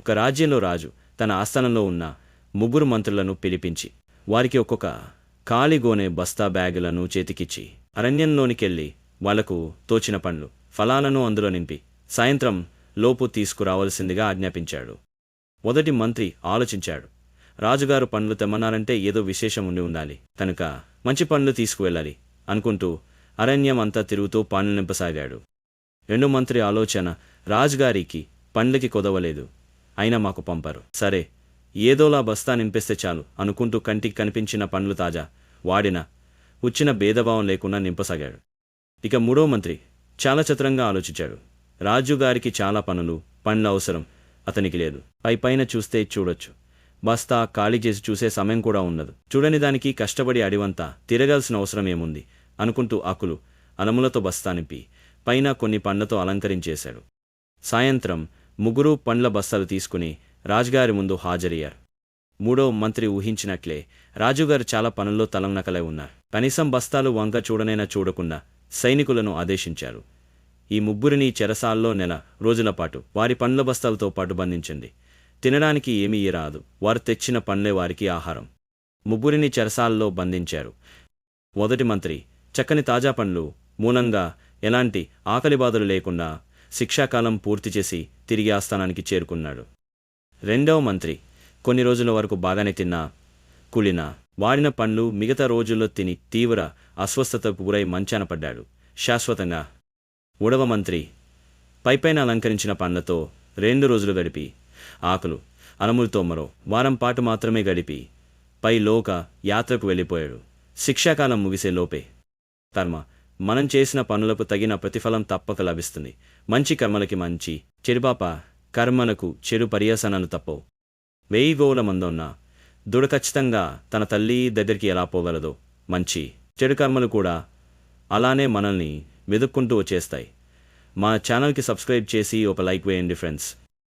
ఒక రాజ్యంలో రాజు తన ఆస్థానంలో ఉన్న 3 మంత్రులను పిలిపించి వారికి ఒక్కొక్క ఖాళీగోనె బస్తా బ్యాగులను చేతికిచ్చి అరణ్యంలోనికెళ్ళి వాళ్లకు తోచిన పండ్లు ఫలాలను అందులో నింపి సాయంత్రం లోపు తీసుకురావలసిందిగా ఆజ్ఞాపించాడు. మొదటి మంత్రి ఆలోచించాడు. రాజుగారు పండ్లు తెమ్మన్నారంటే ఏదో విశేషం ఉండాలి కనుక మంచి పండ్లు తీసుకువెళ్ళాలి అనుకుంటూ అరణ్యం అంతా తిరుగుతూ పండ్లు నింపసాగాడు. రెండో మంత్రి ఆలోచన, రాజుగారికి పండ్లకి కొదవలేదు, అయినా మాకు పంపరు, సరే ఏదోలా బస్తా నింపేస్తే చాలు అనుకుంటూ కంటికి కనిపించిన పండ్లు తాజా వాడిన వచ్చిన భేదభావం లేకుండా నింపసాగాడు. ఇక మూడో మంత్రి చాలా చతురంగా ఆలోచించాడు. రాజుగారికి చాలా పండ్ల అవసరం అతనికి లేదు. పైన చూస్తే చూడొచ్చు, బస్తా ఖాళీ చేసి చూసే సమయం కూడా ఉండదు. చూడని దానికి కష్టపడి అడివంతా తిరగాల్సిన అవసరం ఏముంది అనుకుంటూ ఆకులు అలములతో బస్తా నింపి పైన కొన్ని పండ్లతో అలంకరించేశాడు. సాయంత్రం 3 పండ్ల బస్తాలు తీసుకుని రాజుగారి ముందు హాజరయ్యారు. మూడో మంత్రి ఊహించినట్లే రాజుగారు చాలా పనుల్లో తలంనకలై ఉన్నారు. కనీసం బస్తాలు వంక చూడనైనా చూడకుండా సైనికులను ఆదేశించారు. ఈ 3 చెరసాల్లో నెల రోజుల పాటు వారి పండ్ల బస్తాలతో పాటు బంధించండి. తినడానికి ఏమీ రాదు, వారు తెచ్చిన పండ్లే వారికి ఆహారం. 3 చెరసాల్లో బంధించారు. మొదటి మంత్రి చక్కని తాజా పండ్లు మూలంగా ఎలాంటి ఆకలిబాధలు లేకుండా శిక్షాకాలం పూర్తి చేసి తిరిగి ఆస్థానానికి చేరుకున్నాడు. రెండవ మంత్రి కొన్ని రోజుల వరకు బాగానే తిన్నా కులినా వాడిన పండ్లు మిగతా రోజుల్లో తిని తీవ్ర అస్వస్థతకు గురై మంచాన పడ్డాడు శాశ్వతంగా. మూడవ మంత్రి పైపైన అలంకరించిన పండ్లతో 2 రోజులు గడిపి ఆకులు అలములతో మరో వారం పాటు మాత్రమే గడిపి పైలోక యాత్రకు వెళ్ళిపోయాడు. శిక్షాకాలం ముగిసే లోపే కర్మ మనం చేసిన పనులకు తగిన ప్రతిఫలం తప్పక లభిస్తుంది. మంచి కర్మలకి మంచి, చెడుపాప కర్మలకు చెడు పర్యాసనాలు తప్పవు. 1000 గోవుల మందున్న దుడ ఖచ్చితంగా తన తల్లి దగ్గరికి ఎలా పోగలదో మంచి చెడు కర్మలు కూడా అలానే మనల్ని వెతుక్కుంటూ వచ్చేస్తాయి. మా ఛానల్కి సబ్స్క్రైబ్ చేసి ఒక లైక్ వేయండి ఫ్రెండ్స్.